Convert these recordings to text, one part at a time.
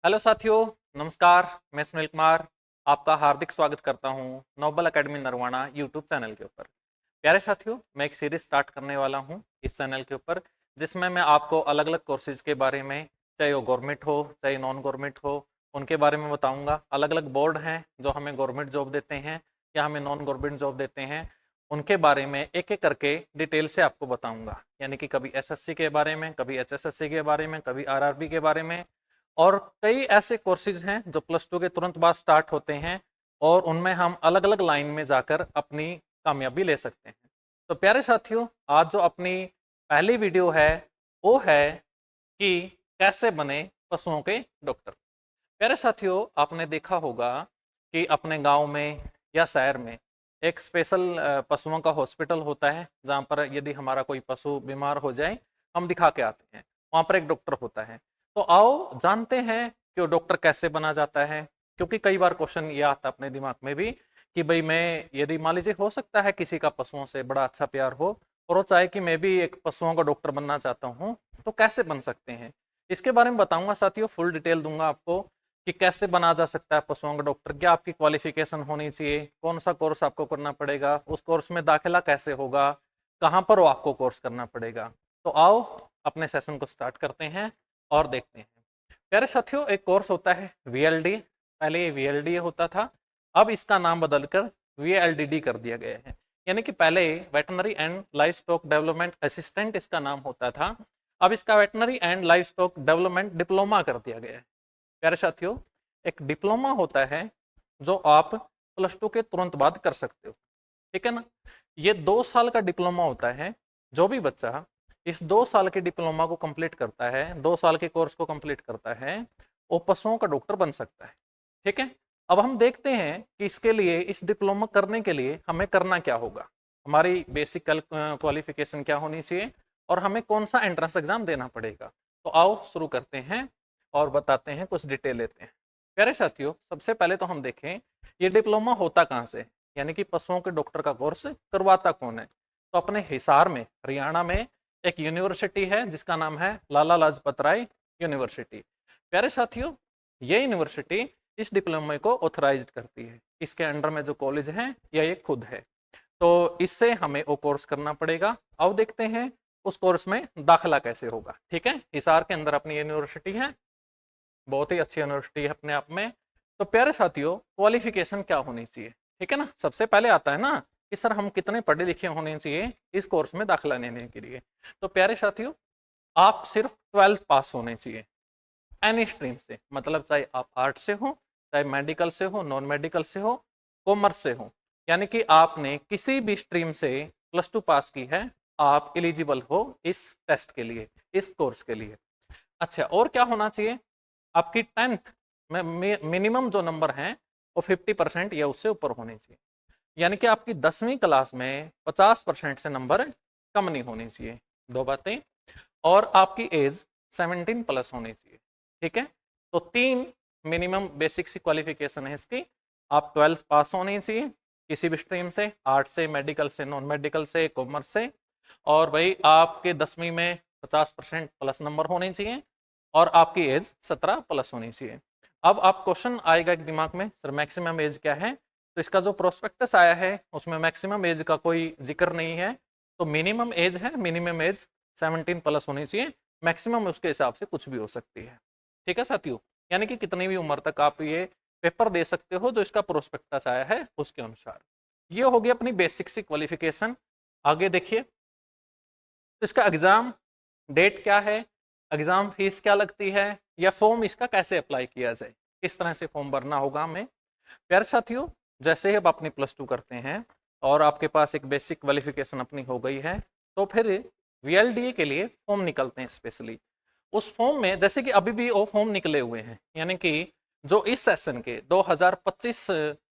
Hello साथियों, नमस्कार। मैं सुनील कुमार आपका हार्दिक स्वागत करता हूं noble academy Narwana YouTube channel के ऊपर। प्यारे साथियों, मैं एक सीरीज स्टार्ट करने वाला हूं इस चैनल के ऊपर, जिसमें मैं आपको अलग अलग कोर्सेज के बारे में, चाहे वो गवर्नमेंट हो चाहे नॉन गवर्नमेंट हो, उनके बारे में बताऊंगा। अलग अलग बोर्ड हैं जो हमें गवर्नमेंट जॉब देते हैं या हमें नॉन गवर्नमेंट जॉब देते हैं, उनके बारे में एक एक करके डिटेल से आपको बताऊंगा। यानी कि कभी एसएससी के बारे में, कभी एचएसएससी के बारे में, कभी आरआरबी के बारे में। और कई ऐसे कोर्सेज हैं जो प्लस टू के तुरंत बाद स्टार्ट होते हैं और उनमें हम अलग अलग लाइन में जाकर अपनी कामयाबी ले सकते हैं। तो प्यारे साथियों, आज जो अपनी पहली वीडियो है वो है कि कैसे बने पशुओं के डॉक्टर। प्यारे साथियों, आपने देखा होगा कि अपने गांव में या शहर में एक स्पेशल पशुओं का हॉस्पिटल होता है, जहां पर यदि हमारा कोई पशु बीमार हो जाए हम दिखा के आते हैं। वहां पर एक डॉक्टर होता है। तो आओ जानते हैं कि वो डॉक्टर कैसे बना जाता है। क्योंकि कई बार क्वेश्चन ये आता है अपने दिमाग में भी कि भाई मैं, यदि मान लीजिए हो सकता है किसी का पशुओं से बड़ा अच्छा प्यार हो और वो चाहे कि मैं भी एक पशुओं का डॉक्टर बनना चाहता हूँ, तो कैसे बन सकते हैं। इसके बारे में बताऊंगा साथियों, फुल डिटेल दूंगा आपको कि कैसे बना जा सकता है पशुओं का डॉक्टर, क्या आपकी क्वालिफिकेशन होनी चाहिए, कौन सा कोर्स आपको करना पड़ेगा, उस कोर्स में दाखिला कैसे होगा, कहाँ पर वो आपको कोर्स करना पड़ेगा। तो आओ अपने सेशन को स्टार्ट करते हैं और देखते हैं। प्यारे साथियों, एक कोर्स होता है वीएलडी। पहले ये वीएलडी होता था, अब इसका नाम बदलकर वीएलडीडी कर दिया गया है। यानी कि पहले veterinary and life stock development assistant इसका नाम होता था, अब इसका veterinary and life stock development diploma कर दिया गया है। प्यारे साथियों, एक डिप्लोमा होता है जो आप प्लस टू के तुरंत बाद कर सकते हो, ठीक है ना। ये 2 साल का डिप्लोमा होता है। जो भी बच्चा इस 2 साल के डिप्लोमा को कंप्लीट करता है, 2 साल के कोर्स को कंप्लीट करता है, वो पशुओं का डॉक्टर बन सकता है, ठीक है। अब हम देखते हैं कि इसके लिए, इस डिप्लोमा करने के लिए हमें करना क्या होगा, हमारी बेसिक क्वालिफिकेशन क्या होनी चाहिए और हमें कौन सा एंट्रेंस एग्जाम देना पड़ेगा। तो आओ शुरू करते हैं और बताते हैं, कुछ डिटेल लेते हैं। प्यारे साथियों, सबसे पहले तो हम देखें ये डिप्लोमा होता कहाँ से, यानी कि पशुओं के डॉक्टर का कोर्स करवाता कौन है। तो अपने हिसार में, हरियाणा में एक यूनिवर्सिटी है जिसका नाम है लाला लाजपत राय यूनिवर्सिटी। प्यारे साथियों, ये यूनिवर्सिटी इस डिप्लोमे को ऑथराइज्ड करती है। इसके अंडर में जो कॉलेज है या ये खुद है, तो इससे हमें वो कोर्स करना पड़ेगा। अब देखते हैं उस कोर्स में दाखिला कैसे होगा। ठीक है, हिसार के अंदर अपनी यूनिवर्सिटी है, बहुत ही अच्छी यूनिवर्सिटी है अपने आप में। तो प्यारे साथियों, क्वालिफिकेशन क्या होनी चाहिए, ठीक है ना। सबसे पहले आता है ना कि सर हम कितने पढ़े लिखे होने चाहिए इस कोर्स में दाखिला लेने के लिए। तो प्यारे साथियों, आप सिर्फ 12th पास होने चाहिए एनी स्ट्रीम से, मतलब चाहे आप आर्ट से हो, चाहे मेडिकल से हो, नॉन मेडिकल से हो, कॉमर्स से हो, यानी कि आपने किसी भी स्ट्रीम से +2 पास की है, आप एलिजिबल हो इस टेस्ट के लिए, इस कोर्स के लिए। अच्छा, और क्या होना चाहिए, आपकी 10th में मिनिमम जो नंबर हैं वो 50% या उससे ऊपर होने चाहिए। यानी कि आपकी 10वीं क्लास में 50% से नंबर कम नहीं होने चाहिए। दो बातें। और आपकी एज 17 प्लस होनी चाहिए, ठीक है। तो 3 मिनिमम बेसिक सी क्वालिफिकेशन है इसकी। आप 12th पास होनी चाहिए किसी भी स्ट्रीम से, आर्ट से, मेडिकल से, नॉन मेडिकल से, कॉमर्स से। और भाई आपके 10वीं में 50% प्लस नंबर होने चाहिए और आपकी एज 17 प्लस होनी चाहिए। अब आप क्वेश्चन आएगा एक दिमाग में, सर मैक्सिमम एज क्या है। तो इसका जो प्रोस्पेक्टस आया है उसमें मैक्सिमम एज का कोई जिक्र नहीं है। तो मिनिमम एज है, मिनिमम एज 17 प्लस होनी चाहिए, मैक्सिमम उसके हिसाब से कुछ भी हो सकती है। ठीक है साथियों, यानी कि कितनी भी उम्र तक आप ये पेपर दे सकते हो जो इसका प्रोस्पेक्टस आया है उसके अनुसार। ये होगी अपनी बेसिक सी क्वालिफिकेशन। आगे देखिए, तो इसका एग्जाम डेट क्या है, एग्जाम फीस क्या लगती है, या फॉर्म इसका कैसे अप्लाई किया जाए, किस तरह से फॉर्म भरना होगा हमें। प्यारे साथियों, जैसे ही अब अपनी +2 करते हैं और आपके पास एक बेसिक क्वालिफिकेशन अपनी हो गई है, तो फिर वीएलडीए के लिए फॉर्म निकलते हैं स्पेशली। उस फॉर्म में जैसे कि अभी भी वो फॉर्म निकले हुए हैं, यानी कि जो इस सेशन के 2025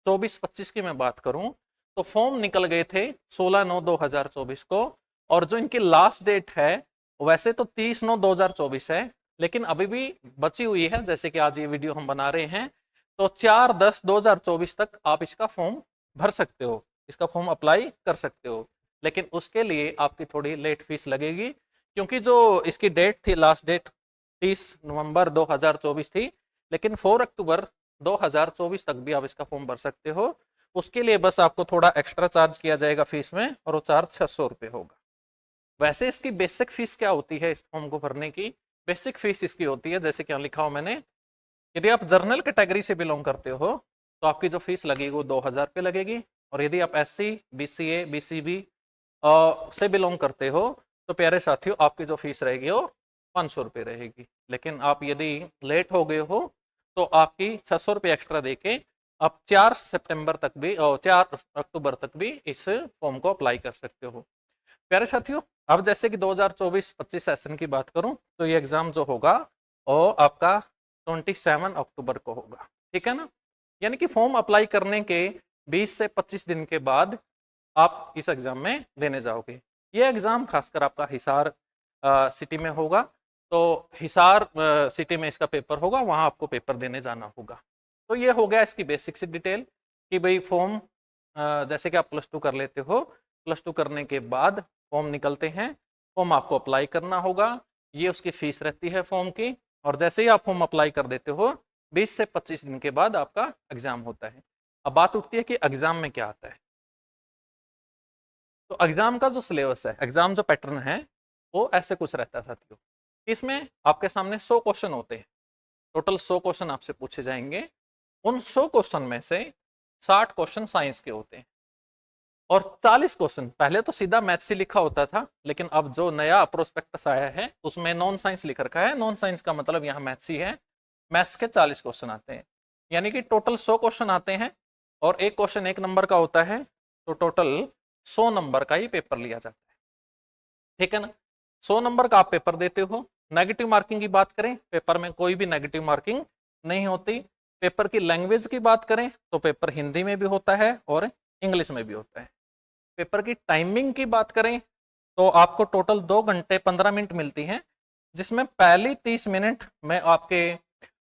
24-25 की मैं बात करूं, तो फॉर्म निकल गए थे 16/9/2024 को। और जो इनकी लास्ट डेट है वैसे तो 30/9/2024 है, लेकिन अभी भी बची हुई है। जैसे कि आज ये वीडियो हम बना रहे हैं, तो 4/10/2024 तक आप इसका फॉर्म भर सकते हो, इसका फॉर्म अप्लाई कर सकते हो। लेकिन उसके लिए आपकी थोड़ी लेट फीस लगेगी, क्योंकि जो इसकी डेट थी, लास्ट डेट 30 नवंबर 2024 थी, लेकिन 4 अक्टूबर 2024 तक भी आप इसका फॉर्म भर सकते हो। उसके लिए बस आपको थोड़ा एक्स्ट्रा चार्ज किया जाएगा फीस में, और वो चार्ज 600 रुपये होगा। वैसे इसकी बेसिक फीस क्या होती है इस फॉर्म को भरने की? बेसिक फीस इसकी होती है, जैसे क्या लिखा हो मैंने, यदि आप जर्नल कैटेगरी से बिलोंग करते हो तो आपकी जो फीस लगेगी वो 2000 रुपये लगेगी, और यदि आप SC, BCA, BCB से बिलोंग करते हो तो प्यारे साथियों आपकी जो फीस रहेगी वो 500 रुपये रहेगी। लेकिन आप यदि लेट हो गए हो तो आपकी 600 रुपये एक्स्ट्रा देके आप 4 सितंबर तक भी और 4 अक्टूबर तक भी इस फॉर्म को अप्लाई कर सकते हो। प्यारे साथियों, अब जैसे कि 2024-25 सेशन की बात करूं तो ये एग्जाम जो होगा वो आपका 27 अक्टूबर को होगा, ठीक है ना। यानी कि फॉर्म अप्लाई करने के 20 से 25 दिन के बाद आप इस एग्जाम में देने जाओगे। ये एग्जाम खासकर आपका हिसार सिटी में होगा, तो हिसार सिटी में इसका पेपर होगा, वहां आपको पेपर देने जाना होगा। तो ये हो गया इसकी बेसिक सी डिटेल कि भाई फॉर्म जैसे कि आप +2 कर लेते हो, +2 करने के बाद फॉर्म निकलते हैं, फॉर्म आपको अप्लाई करना होगा, ये उसकी फीस रहती है फॉर्म की, और जैसे ही आप फॉर्म अप्लाई कर देते हो 20 से 25 दिन के बाद आपका एग्जाम होता है। अब बात उठती है कि एग्जाम में क्या आता है। तो एग्जाम का जो सिलेबस है, एग्जाम जो पैटर्न है वो ऐसे कुछ रहता है साथियों। इसमें आपके सामने 100 क्वेश्चन होते हैं, टोटल 100 क्वेश्चन आपसे पूछे जाएंगे। उन 100 क्वेश्चन में से 60 क्वेश्चन साइंस के होते हैं, और 40 क्वेश्चन, पहले तो सीधा मैथ से लिखा होता था, लेकिन अब जो नया प्रोस्पेक्टस आया है उसमें नॉन साइंस लिख रखा है। नॉन साइंस का मतलब यहाँ मैथ्स ही है। मैथ्स के 40 क्वेश्चन आते हैं, यानी कि टोटल 100 क्वेश्चन आते हैं, और एक क्वेश्चन 1 नंबर का होता है, तो टोटल 100 नंबर का ही पेपर लिया जाता है, ठीक है ना। 100 नंबर का आप पेपर देते हो। नेगेटिव मार्किंग की बात करें, पेपर में कोई भी नेगेटिव मार्किंग नहीं होती। पेपर की लैंग्वेज की बात करें तो पेपर हिंदी में भी होता है और इंग्लिश में भी होता है। पेपर की टाइमिंग की बात करें तो आपको टोटल 2 घंटे 15 मिनट मिलती है, जिसमें पहली 30 मिनट में आपके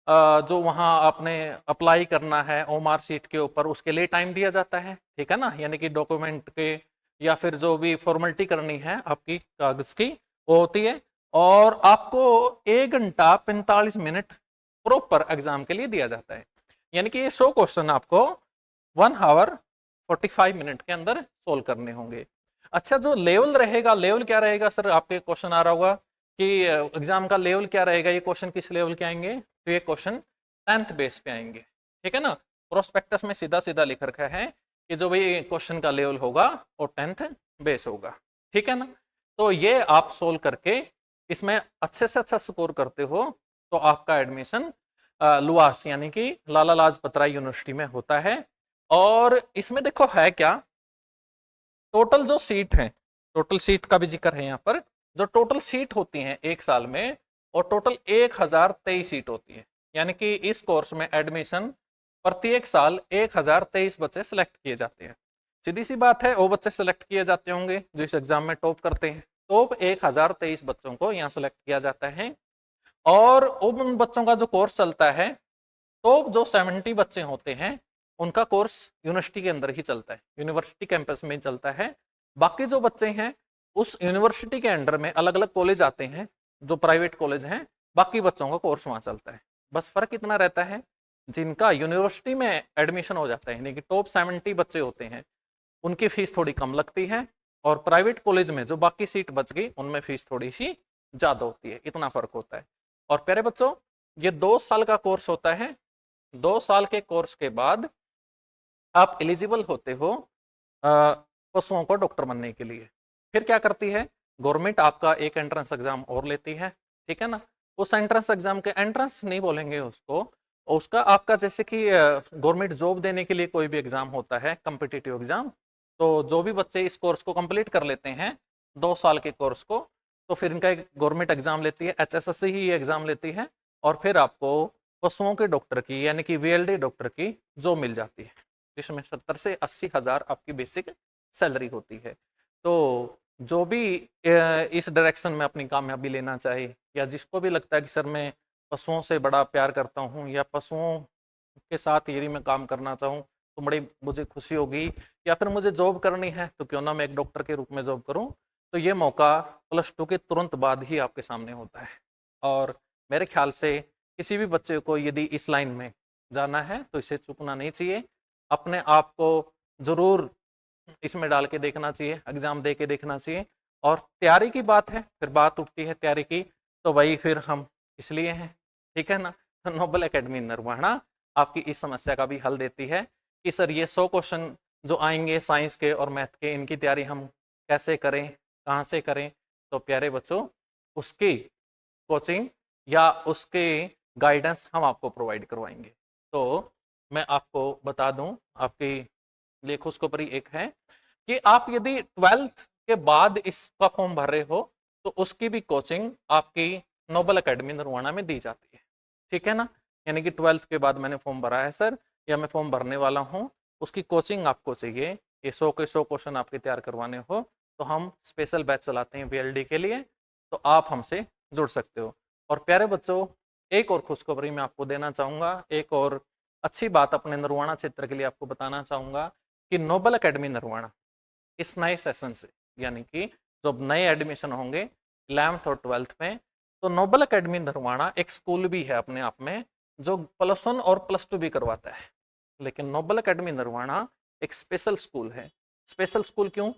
जो वहाँ आपने अप्लाई करना है ओमार सीट के ऊपर, उसके लिए टाइम दिया जाता है, ठीक है ना। यानी कि डॉक्यूमेंट के या फिर जो भी फॉर्मेलिटी करनी है आपकी कागज की वो होती है, और आपको 1 घंटा 45 मिनट प्रॉपर एग्जाम के लिए दिया जाता है। यानी कि ये 100 क्वेश्चन आपको 1 आवर 45 मिनट के अंदर सोल्व करने होंगे। अच्छा, जो लेवल रहेगा, लेवल क्या रहेगा सर, आपके क्वेश्चन आ रहा होगा कि एग्जाम का लेवल क्या रहेगा, ये क्वेश्चन किस लेवल के आएंगे, तो ये क्वेश्चन 10th बेस पे आएंगे, ठीक है ना। प्रोस्पेक्टस में सीधा सीधा लिख रखा है कि जो भी क्वेश्चन का लेवल होगा वो 10th बेस होगा, ठीक है ना। तो ये आप सोल्व करके इसमें अच्छे से अच्छा स्कोर करते हो तो आपका एडमिशन लुआस यानी कि लाला लाजपत राय यूनिवर्सिटी में होता है। और इसमें देखो है क्या, टोटल जो सीट है, टोटल सीट का भी जिक्र है यहाँ पर। जो टोटल सीट होती हैं एक साल में, और टोटल 1023 सीट होती है। यानी कि इस कोर्स में एडमिशन प्रत्येक साल 1023 बच्चे सेलेक्ट किए जाते हैं। सीधी सी बात है, वो बच्चे सेलेक्ट किए जाते होंगे जो इस एग्जाम में टॉप करते हैं। टॉप 1023 बच्चों को यहाँ सेलेक्ट किया जाता है, और उन बच्चों का जो कोर्स चलता है, तो जो 70 बच्चे होते हैं उनका कोर्स यूनिवर्सिटी के अंदर ही चलता है, यूनिवर्सिटी कैंपस में ही चलता है। बाकी जो बच्चे हैं उस यूनिवर्सिटी के अंडर में अलग अलग कॉलेज आते हैं, जो प्राइवेट कॉलेज हैं, बाकी बच्चों का कोर्स वहाँ चलता है। बस फर्क इतना रहता है, जिनका यूनिवर्सिटी में एडमिशन हो जाता है यानी कि टॉप 70 बच्चे होते हैं, उनकी फीस थोड़ी कम लगती है, और प्राइवेट कॉलेज में जो बाकी सीट बच गई उनमें फीस थोड़ी सी ज़्यादा होती है, इतना फर्क होता है। और प्यारे बच्चों, ये 2 साल का कोर्स होता है। 2 साल के कोर्स के बाद आप एलिजिबल होते हो पशुओं को डॉक्टर बनने के लिए। फिर क्या करती है गवर्नमेंट, आपका एक एंट्रेंस एग्जाम और लेती है, ठीक है ना। उस एंट्रेंस एग्जाम के, एंट्रेंस नहीं बोलेंगे उसको, उसका आपका जैसे कि गवर्नमेंट जॉब देने के लिए कोई भी एग्जाम होता है, कम्पिटिटिव एग्जाम, तो जो भी बच्चे इस कोर्स को कंप्लीट कर लेते हैं 2 साल के कोर्स को, तो फिर इनका एक गवर्नमेंट एग्जाम लेती है, HSSC ही एग्जाम लेती है, और फिर आपको पशुओं के डॉक्टर की यानी कि VLD डॉक्टर की जॉब मिल जाती है, जिसमें 70 से 80 हज़ार आपकी बेसिक सैलरी होती है। तो जो भी इस डायरेक्शन में अपनी कामयाबी लेना चाहे, या जिसको भी लगता है कि सर मैं पशुओं से बड़ा प्यार करता हूँ, या पशुओं के साथ यदि मैं काम करना चाहूँ तो बड़ी मुझे खुशी होगी, या फिर मुझे जॉब करनी है तो क्यों ना मैं एक डॉक्टर के रूप में जॉब करूँ, तो ये मौका +2 के तुरंत बाद ही आपके सामने होता है। और मेरे ख्याल से किसी भी बच्चे को यदि इस लाइन में जाना है तो इसे चूकना नहीं चाहिए। अपने आप को जरूर इसमें डाल के देखना चाहिए, एग्जाम दे के देखना चाहिए। और तैयारी की बात है, फिर बात उठती है तैयारी की, तो भाई फिर हम इसलिए हैं, ठीक है ना। तो नोबल एकेडमी निर्वहणा आपकी इस समस्या का भी हल देती है कि सर ये 100 क्वेश्चन जो आएंगे साइंस के और मैथ के, इनकी तैयारी हम कैसे करें, कहाँ से करें। तो प्यारे बच्चों, उसकी कोचिंग या उसके गाइडेंस हम आपको प्रोवाइड करवाएंगे। तो मैं आपको बता दूं, आपके लिए खुशखबरी एक है कि आप यदि 12th के बाद इसका फॉर्म भर रहे हो तो उसकी भी कोचिंग आपकी नोबल एकेडमी नरवाना में दी जाती है, ठीक है ना। यानी कि 12th के बाद मैंने फॉर्म भरा है सर, या मैं फॉर्म भरने वाला हूँ, उसकी कोचिंग आपको चाहिए, ये 100 के 100 क्वेश्चन आपके तैयार करवाने हो, तो हम स्पेशल बैच चलाते हैं वीएलडी के लिए, तो आप हमसे जुड़ सकते हो। और प्यारे बच्चों, एक और खुशखबरी मैं आपको देना चाहूंगा, एक और अच्छी बात अपने नरवाना क्षेत्र के लिए आपको बताना चाहूंगा कि नोबल एकेडमी नरवाना इस नए सेशन से, यानी कि जब नए एडमिशन होंगे 11th और 12th में, तो नोबल एकेडमी नरवाना एक स्कूल भी है अपने आप में, जो +1 और +2 भी करवाता है। लेकिन नोबल एकेडमी नरवाना एक स्पेशल स्कूल है। स्पेशल स्कूल क्यों?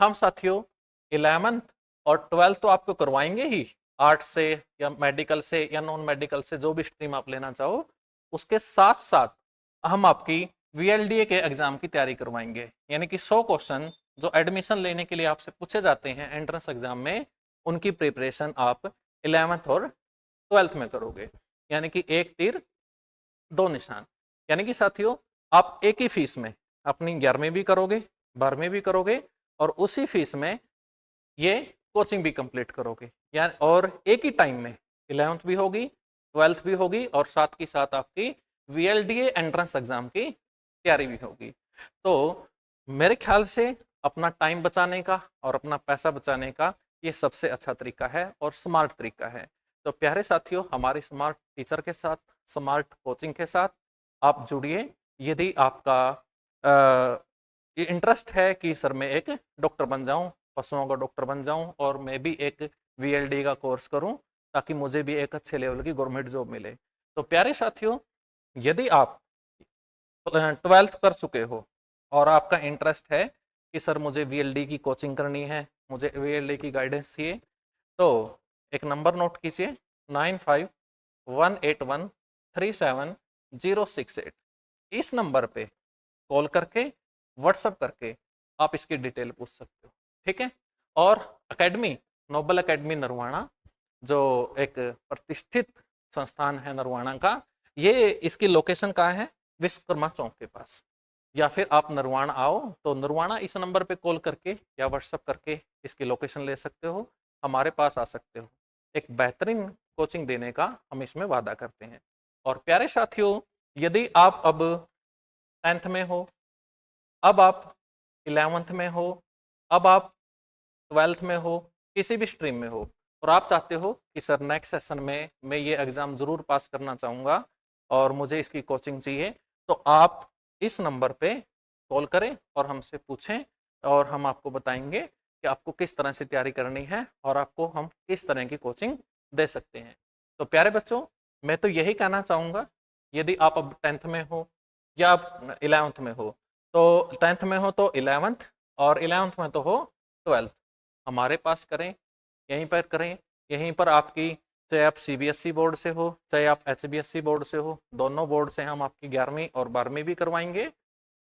हम साथियों 11th और 12th तो आपको करवाएंगे ही, आर्ट से या मेडिकल से या नॉन मेडिकल से, जो भी स्ट्रीम आप लेना चाहो, उसके साथ साथ हम आपकी वीएलडीए के एग्जाम की तैयारी करवाएंगे। यानी कि 100 क्वेश्चन जो एडमिशन लेने के लिए आपसे पूछे जाते हैं एंट्रेंस एग्जाम में, उनकी प्रिपरेशन आप 11th और 12th में करोगे। यानी कि एक तीर दो निशान। यानी कि साथियों, आप एक ही फीस में अपनी 11वीं भी करोगे, 12वीं भी करोगे, और उसी फीस में ये कोचिंग भी कंप्लीट करोगे। यानी और एक ही टाइम में 11th भी होगी, 12th भी होगी, और साथ ही साथ आपकी वीएलडीए एंट्रेंस एग्जाम की तैयारी भी होगी। तो मेरे ख्याल से अपना टाइम बचाने का और अपना पैसा बचाने का ये सबसे अच्छा तरीका है और स्मार्ट तरीका है। तो प्यारे साथियों, हमारे स्मार्ट टीचर के साथ, स्मार्ट कोचिंग के साथ आप जुड़िए। यदि आपका इंटरेस्ट है कि सर मैं एक डॉक्टर बन जाऊं, पशुओं का डॉक्टर बन जाऊं, और मैं भी एक वीएलडी का कोर्स करूं ताकि मुझे भी एक अच्छे लेवल की गवर्नमेंट जॉब मिले, तो प्यारे साथियों, यदि आप 12th कर चुके हो और आपका इंटरेस्ट है कि सर मुझे वीएलडी की कोचिंग करनी है, मुझे वीएलडी की गाइडेंस चाहिए, तो एक नंबर नोट कीजिए, 9518137068। इस नंबर पे कॉल करके, व्हाट्सएप करके आप इसकी डिटेल पूछ सकते हो, ठीक है। और एकेडमी, नोबल एकेडमी नरवाना, जो एक प्रतिष्ठित संस्थान है नरवाना का, ये इसकी लोकेशन कहाँ है? विश्वकर्मा चौक के पास। या फिर आप नरवाना आओ तो नरवाना इस नंबर पे कॉल करके या व्हाट्सएप करके इसकी लोकेशन ले सकते हो, हमारे पास आ सकते हो। एक बेहतरीन कोचिंग देने का हम इसमें वादा करते हैं। और प्यारे साथियों, यदि आप अब 10th में हो, अब आप 11th में हो, अब आप 12th में हो, किसी भी स्ट्रीम में हो, और आप चाहते हो कि सर नेक्स्ट सेशन में मैं ये एग्ज़ाम ज़रूर पास करना चाहूँगा और मुझे इसकी कोचिंग चाहिए, तो आप इस नंबर पे कॉल करें और हमसे पूछें, और हम आपको बताएंगे कि आपको किस तरह से तैयारी करनी है और आपको हम किस तरह की कोचिंग दे सकते हैं। तो प्यारे बच्चों, मैं तो यही कहना चाहूँगा, यदि आप अब 10th में हो या आप 11th में हो, तो 10th में हो तो 11th, और 11th में तो हो 12th, हमारे पास करें, यहीं पर करें। यहीं पर आपकी, चाहे आप सीबीएसई बोर्ड से हो, चाहे आप एचबीएसई बोर्ड से हो, दोनों बोर्ड से हम आपकी 11वीं और 12वीं भी करवाएंगे,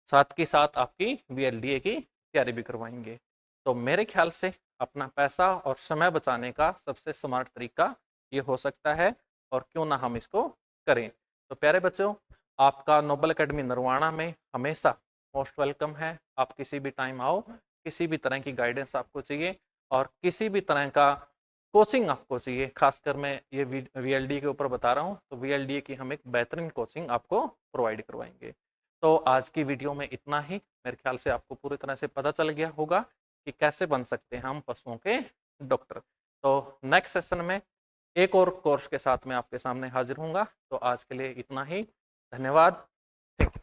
साथ के साथ आपकी वीएलडीए की तैयारी भी करवाएंगे। तो मेरे ख्याल से अपना पैसा और समय बचाने का सबसे स्मार्ट तरीका ये हो सकता है, और क्यों ना हम इसको करें। तो प्यारे बच्चों, आपका नोबल एकेडमी नरवाना में हमेशा मोस्ट वेलकम है। आप किसी भी टाइम आओ, किसी भी तरह की गाइडेंस आपको चाहिए और किसी भी तरह का कोचिंग आपको चाहिए, खासकर मैं ये वीएलडी के ऊपर बता रहा हूँ, तो वीएलडी की हम एक बेहतरीन कोचिंग आपको प्रोवाइड करवाएंगे। तो आज की वीडियो में इतना ही। मेरे ख्याल से आपको पूरी तरह से पता चल गया होगा कि कैसे बन सकते हैं हम पशुओं के डॉक्टर। तो नेक्स्ट सेशन में एक और कोर्स के साथ मैं आपके सामने हाजिर हूँगा। तो आज के लिए इतना ही। धन्यवाद। Thank you.